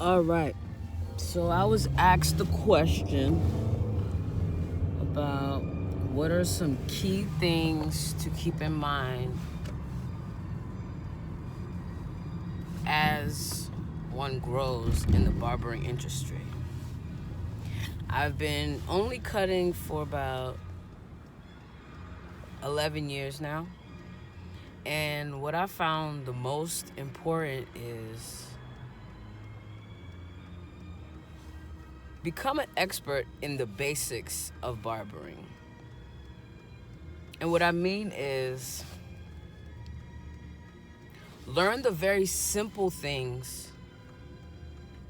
All right. So I was asked the question about what are some key things to keep in mind as one grows in the barbering industry. I've been only cutting for about 11 years now. And what I found the most important is become an expert in the basics of barbering. And what I mean is learn the very simple things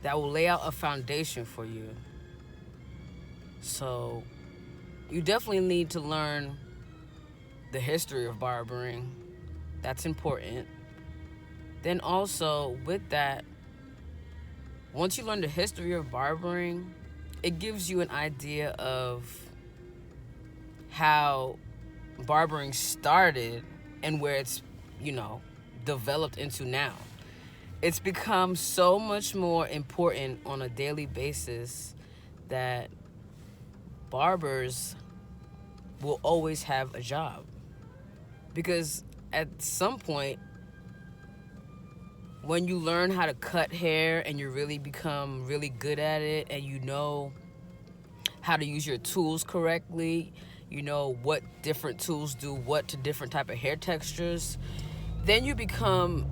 that will lay out a foundation for you. So you definitely need to learn the history of barbering. That's important. Then also with that, once you learn the history of barbering, it gives you an idea of how barbering started and where it's, developed into now. It's become so much more important on a daily basis that barbers will always have a job. Because at some point, when you learn how to cut hair and you really become really good at it and you know how to use your tools correctly, you know what different tools do what to different type of hair textures, then you become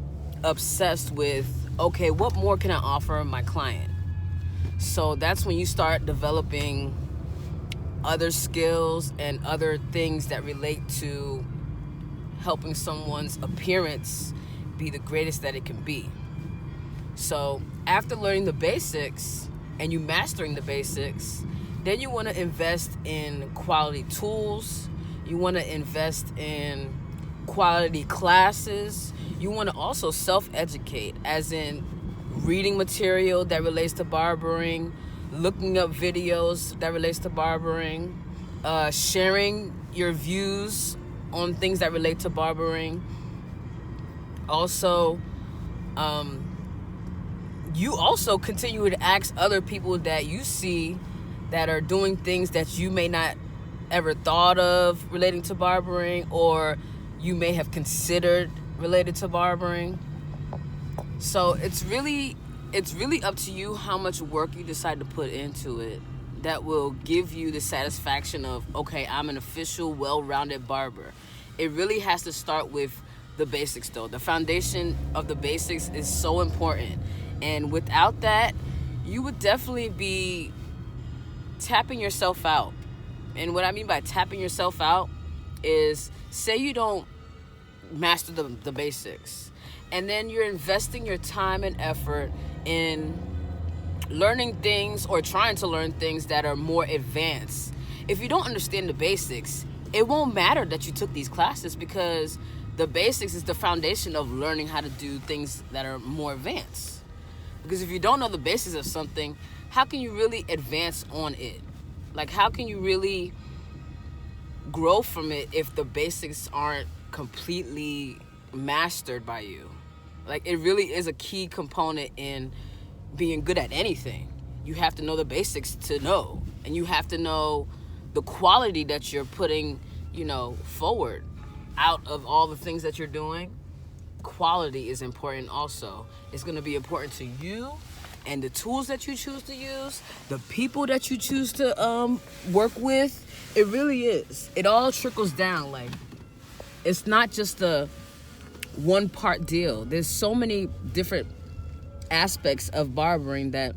obsessed with, okay, what more can I offer my client? So that's when you start developing other skills and other things that relate to helping someone's appearance be the greatest that it can be. So after learning the basics and you mastering the basics, then you want to invest in quality tools. You want to invest in quality classes. You want to also self-educate, as in reading material that relates to barbering, looking up videos that relates to barbering, sharing your views on things that relate to barbering. Also, you also continue to ask other people that you see that are doing things that you may not ever thought of relating to barbering, or you may have considered related to barbering. So it's really up to you how much work you decide to put into it that will give you the satisfaction of, okay, I'm an official, well-rounded barber. It really has to start with the basics, though. The foundation of the basics is so important. And without that, you would definitely be tapping yourself out. And what I mean by tapping yourself out is, say you don't master the basics, and then you're investing your time and effort in learning things or trying to learn things that are more advanced. If you don't understand the basics, it won't matter that you took these classes, because the basics is the foundation of learning how to do things that are more advanced. Because if you don't know the basics of something, how can you really advance on it? Like, how can you really grow from it if the basics aren't completely mastered by you? Like, it really is a key component in being good at anything. You have to know the basics to know, and you have to know the quality that you're putting, forward out of all the things that you're doing. Quality is important also. It's going to be important to you and the tools that you choose to use, the people that you choose to work with. It really is. It all trickles down. Like, it's not just a one part deal. There's so many different aspects of barbering that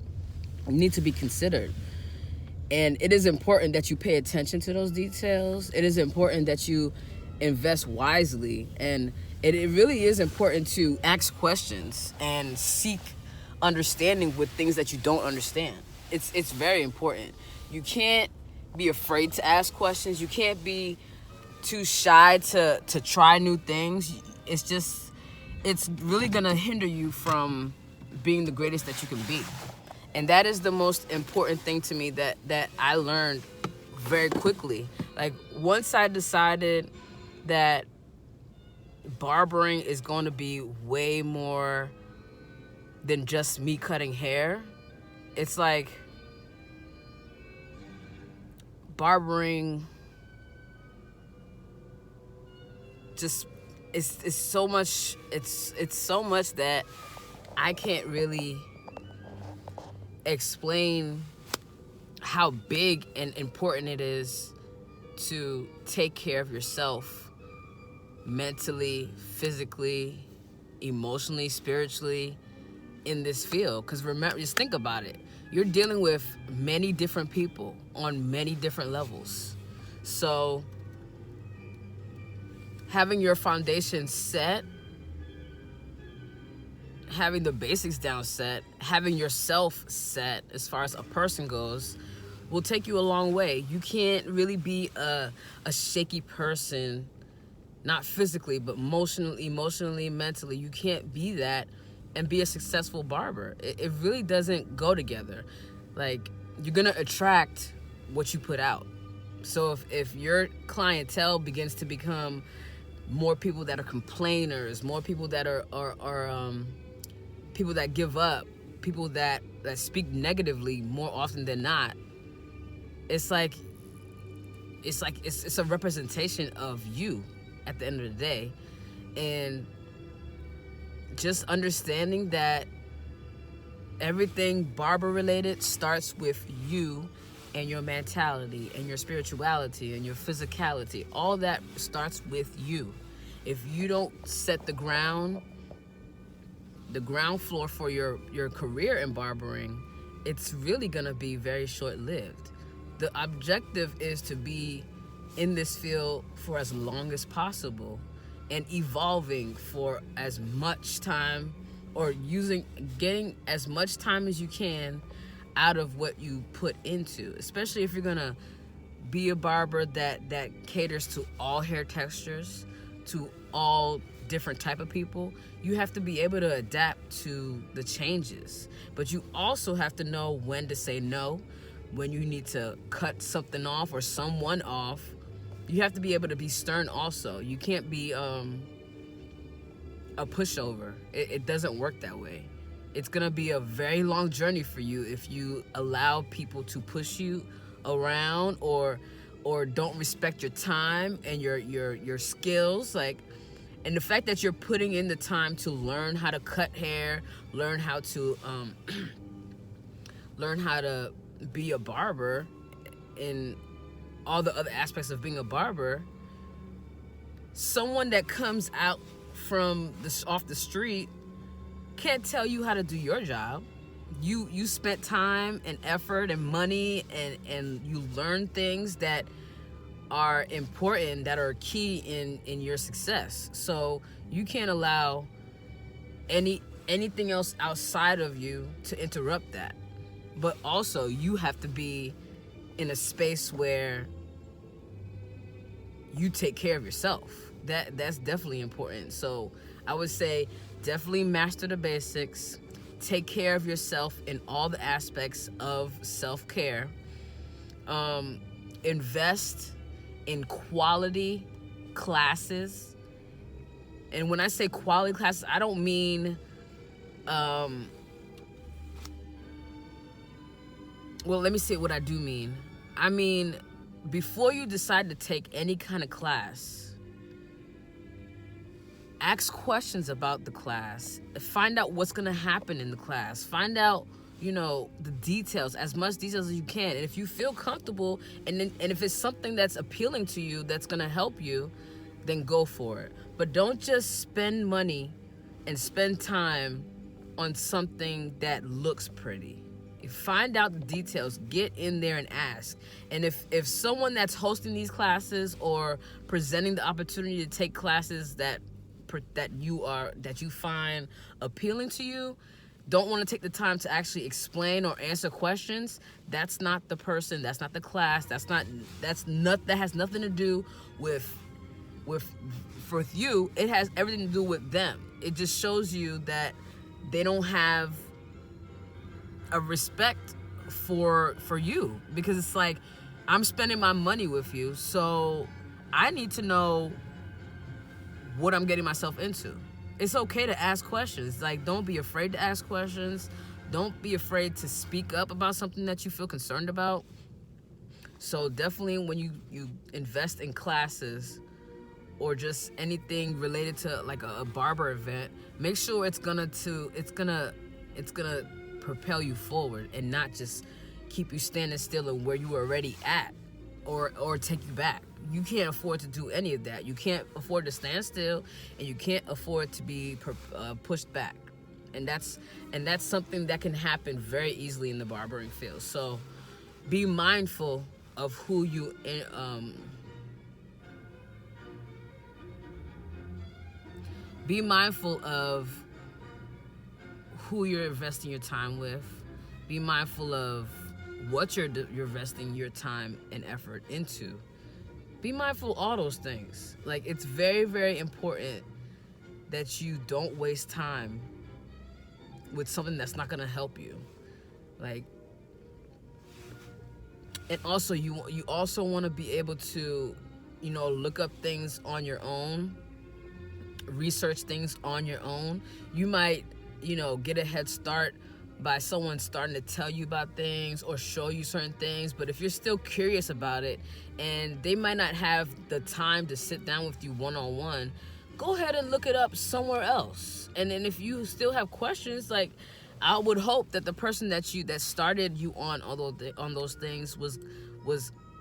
need to be considered. And it is important that you pay attention to those details. It is important that you invest wisely. And it really is important to ask questions and seek understanding with things that you don't understand. It's very important. You can't be afraid to ask questions. You can't be too shy to try new things. It's really gonna hinder you from being the greatest that you can be. And that is the most important thing to me that I learned very quickly. Like, once I decided that barbering is going to be way more than just me cutting hair. It's like barbering just it's so much it's so much that I can't really explain how big and important it is to take care of yourself mentally, physically, emotionally, spiritually in this field. Because remember, just think about it. You're dealing with many different people on many different levels. So having your foundation set, having the basics down set, having yourself set as far as a person goes, will take you a long way. You can't really be a shaky person, not physically, but emotionally, mentally. You can't be that and be a successful barber. It really doesn't go together. Like, you're gonna attract what you put out. So if your clientele begins to become more people that are complainers, more people that are people that give up, people that speak negatively more often than not, it's a representation of you at the end of the day. And just understanding that everything barber related starts with you and your mentality and your spirituality and your physicality. All that starts with you. If you don't set the ground floor for your career in barbering, it's really gonna be very short-lived. The objective is to be in this field for as long as possible and evolving for as much time, or getting as much time as you can out of what you put into, especially if you're gonna be a barber that caters to all hair textures, to all different type of people. You have to be able to adapt to the changes, but you also have to know when to say no, when you need to cut something off or someone off. You have to be able to be stern also. You can't be a pushover. It doesn't work that way. It's gonna be a very long journey for you if you allow people to push you around or don't respect your time and your skills. Like, and the fact that you're putting in the time to learn how to cut hair, learn how to be a barber, and all the other aspects of being a barber. Someone that comes out off the street can't tell you how to do your job. You spent time and effort and money and you learn things that are important, that are key in your success. So you can't allow anything else outside of you to interrupt that. But also, you have to be in a space where you take care of yourself. That's definitely important. So I would say definitely master the basics. Take care of yourself in all the aspects of self-care. Invest in quality classes. And when I say quality classes, I don't mean well, let me say what I do mean. I mean, before you decide to take any kind of class, ask questions about the class. Find out what's going to happen in the class. Find out, the details, as much details as you can. And if you feel comfortable and if it's something that's appealing to you, that's going to help you, then go for it. But don't just spend money and spend time on something that looks pretty. Find out the details, get in there and ask. And if someone that's hosting these classes or presenting the opportunity to take classes that you find appealing to you, don't want to take the time to actually explain or answer questions, that's not the person, that's not the class, that has nothing to do with you. It has everything to do with them. It just shows you that they don't have a respect for you, because it's like, I'm spending my money with you, so I need to know what I'm getting myself into. it's okay to ask questions. Like, don't be afraid to ask questions. Don't be afraid to speak up about something that you feel concerned about. So definitely when you invest in classes or just anything related to like a barber event, make sure it's gonna propel you forward and not just keep you standing still in where you were already at, or take you back. You can't afford to do any of that. You can't afford to stand still, and you can't afford to be pushed back. And that's something that can happen very easily in the barbering field. So be mindful of who you be mindful of who you're investing your time with. Be mindful of what you're investing your time and effort into. Be mindful of all those things. Like, it's very, very important that you don't waste time with something that's not gonna help you. Like, and also you also want to be able to, look up things on your own, research things on your own. You might, get a head start by someone starting to tell you about things or show you certain things, but if you're still curious about it and they might not have the time to sit down with you one-on-one, go ahead and look it up somewhere else. And then if you still have questions, like, I would hope that the person that started you on those things was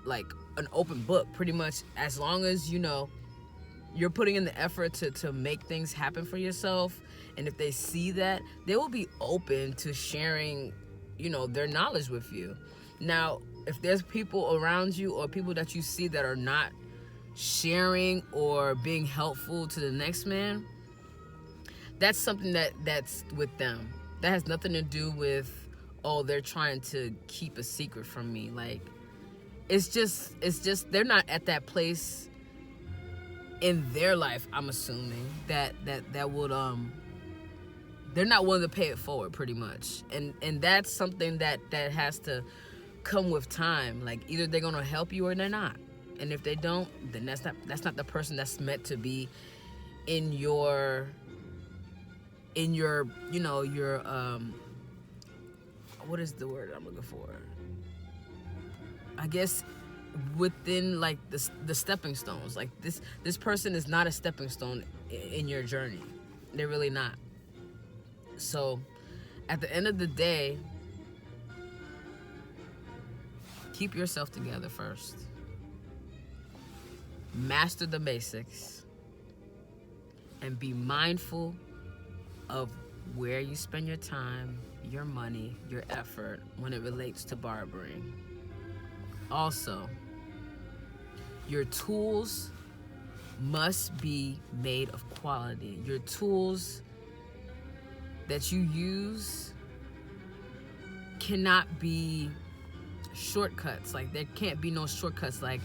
like an open book, pretty much. As long as you're putting in the effort to make things happen for yourself, and if they see that, they will be open to sharing their knowledge with you. Now, if there's people around you or people that you see that are not sharing or being helpful to the next man, that's something that's with them. That has nothing to do with, oh, they're trying to keep a secret from me. Like, it's just they're not at that place in their life, I'm assuming, that would they're not willing to pay it forward, pretty much. And that's something that has to come with time. Like, either they're gonna help you or they're not. And if they don't, then that's not the person that's meant to be in your what is the word I'm looking for? I guess within, like, the stepping stones. Like, this person is not a stepping stone in your journey. They're really not. So at the end of the day, keep yourself together first. Master the basics. And be mindful of where you spend your time, your money, your effort when it relates to barbering. Also, your tools must be made of quality. Your tools that you use cannot be shortcuts. Like, there can't be no shortcuts. Like,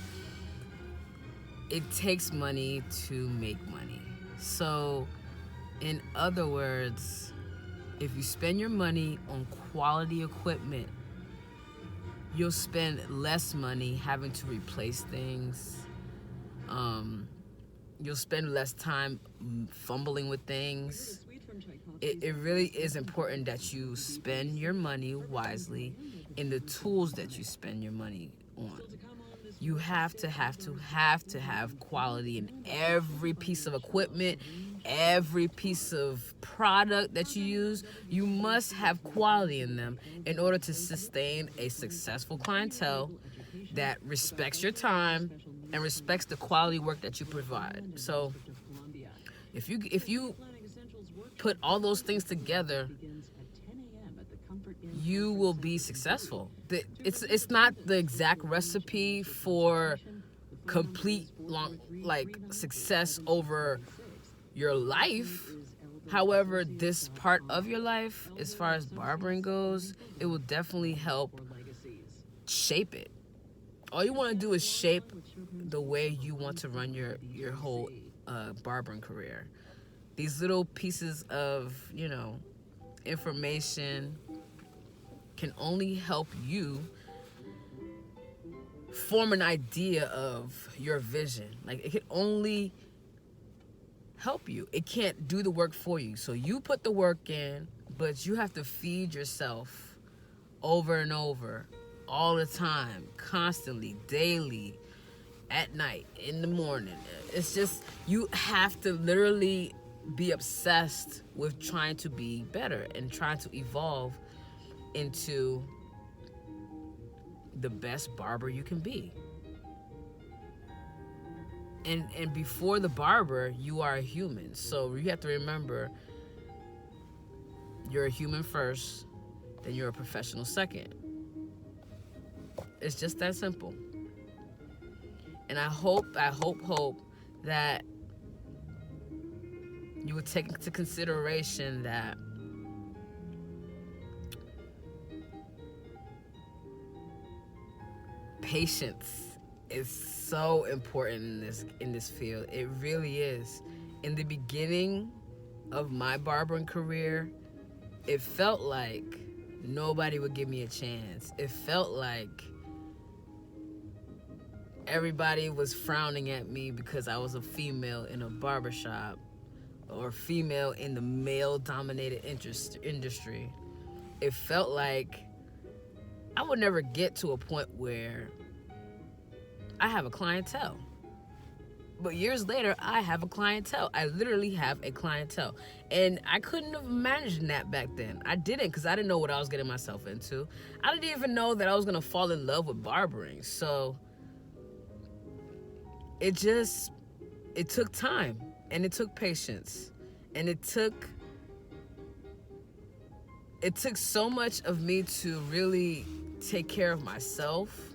it takes money to make money. So, in other words, if you spend your money on quality equipment, you'll spend less money having to replace things. You'll spend less time fumbling with things. It really is important that you spend your money wisely in the tools that you spend your money on. You have to have quality in every piece of equipment, every piece of product that you use. You must have quality in them in order to sustain a successful clientele that respects your time and respects the quality work that you provide. So if you put all those things together, you will be successful. It's not the exact recipe for complete success over your life. However, this part of your life, as far as barbering goes, it will definitely help shape it. All you want to do is shape the way you want to run your whole barbering career. These little pieces of information can only help you form an idea of your vision. Like, it can only help you. It can't do the work for you. So you put the work in, but you have to feed yourself over and over, all the time, constantly, daily, at night, in the morning. It's just, you have to literally be obsessed with trying to be better and trying to evolve into the best barber you can be. And before the barber, you are a human. So you have to remember, you're a human first, then you're a professional second. It's just that simple. And I hope that you would take into consideration that patience is so important in this field. It really is. In the beginning of my barbering career, it felt like nobody would give me a chance. It felt like everybody was frowning at me because I was a female in a barbershop or female in the male-dominated industry. It felt like I would never get to a point where I have a clientele. But years later, I have a clientele. I literally have a clientele. And I couldn't have imagined that back then. I didn't, because I didn't know what I was getting myself into. I didn't even know that I was going to fall in love with barbering. So it took time, and it took patience, and it took so much of me to really take care of myself,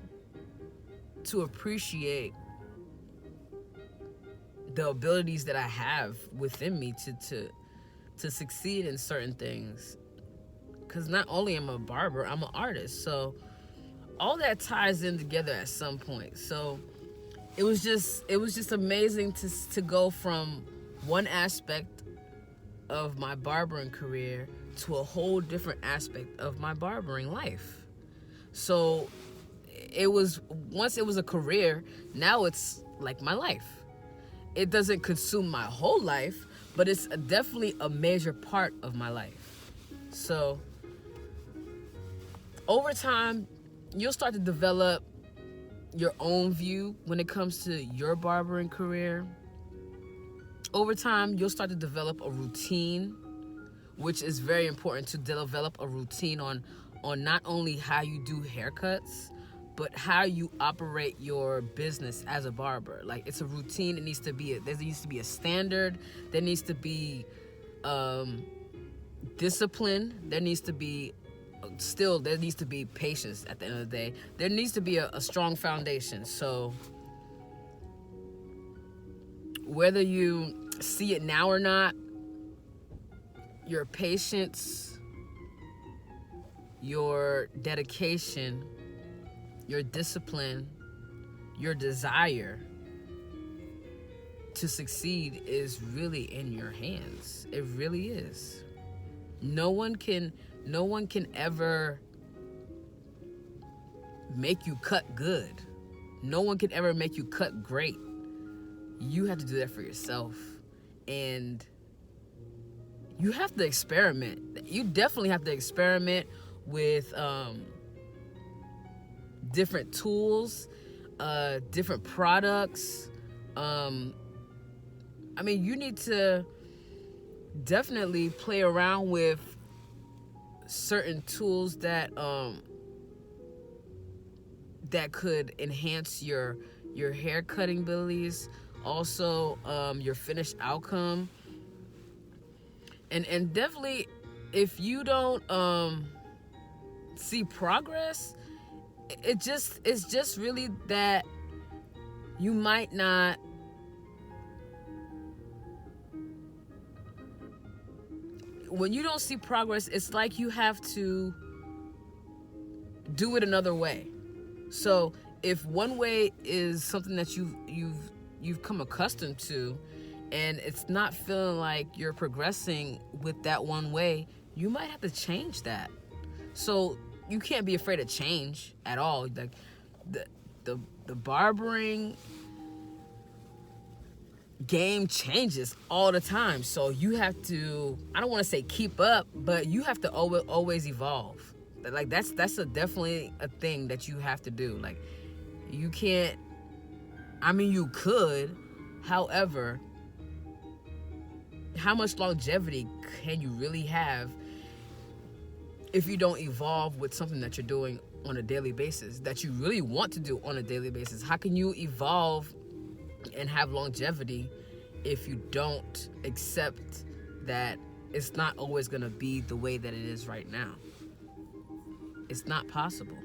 to appreciate the abilities that I have within me to succeed in certain things. Because not only am I a barber, I'm an artist. So all that ties in together at some point. So it was just amazing to go from one aspect of my barbering career to a whole different aspect of my barbering life. So once it was a career, now it's like my life. It doesn't consume my whole life, but it's definitely a major part of my life. So over time, you'll start to develop your own view when it comes to your barbering career. Over time, you'll start to develop a routine, which is very important, to develop a routine on not only how you do haircuts, but how you operate your business as a barber. Like, it's a routine. There needs to be a standard. There needs to be discipline. There needs to be patience at the end of the day. There needs to be a strong foundation. So whether you see it now or not, your patience, your dedication, your discipline, your desire to succeed is really in your hands. It really is. No one can ever make you cut good. No one can ever make you cut great. You have to do that for yourself. And you have to experiment. You definitely have to experiment with different tools, different products. You need to definitely play around with certain tools that could enhance your hair cutting abilities, also your finished outcome. And definitely, if you don't see progress, it's just really that you might not when you don't see progress, it's like you have to do it another way. So if one way is something that you've come accustomed to, and it's not feeling like you're progressing with that one way, you might have to change that. So you can't be afraid of change at all. Like the barbering game changes all the time. So you have to, I don't want to say keep up, but you have to always evolve. Like that's definitely a thing that you have to do. Like you can't, I mean you could, however, how much longevity can you really have if you don't evolve with something that you're doing on a daily basis, that you really want to do on a daily basis? How can you evolve and have longevity if you don't accept that it's not always going to be the way that it is right now? It's not possible.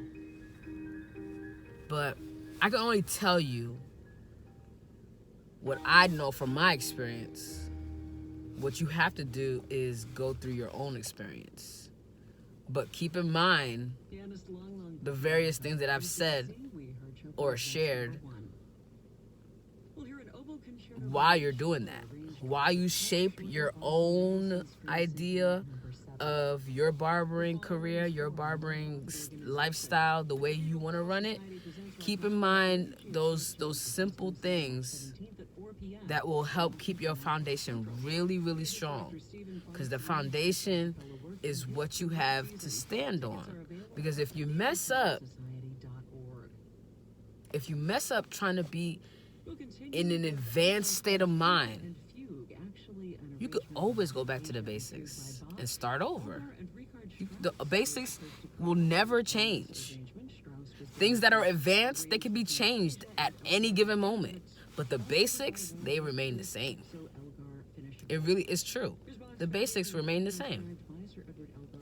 But I can only tell you what I know from my experience. What you have to do is go through your own experience. But keep in mind the various things that I've said or shared while you're doing that. While you shape your own idea of your barbering career, your barbering lifestyle, the way you want to run it, keep in mind those simple things that will help keep your foundation really, really strong. Because the foundation is what you have to stand on. Because if you mess up trying to be in an advanced state of mind, you could always go back to the basics and start over. The basics will never change. Things that are advanced, they can be changed at any given moment. But the basics, they remain the same. It really is true. The basics remain the same.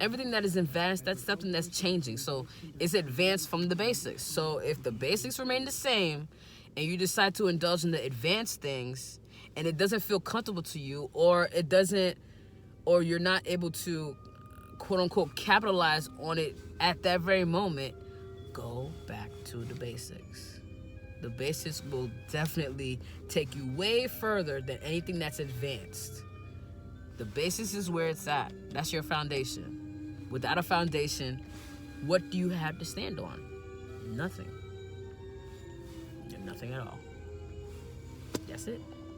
Everything that is advanced, that's something that's changing. So it's advanced from the basics. So if the basics remain the same and you decide to indulge in the advanced things and it doesn't feel comfortable to you, or you're not able to quote unquote capitalize on it at that very moment, go back to the basics. The basics will definitely take you way further than anything that's advanced. The basics is where it's at. That's your foundation. Without a foundation, what do you have to stand on? Nothing. Nothing at all. That's it.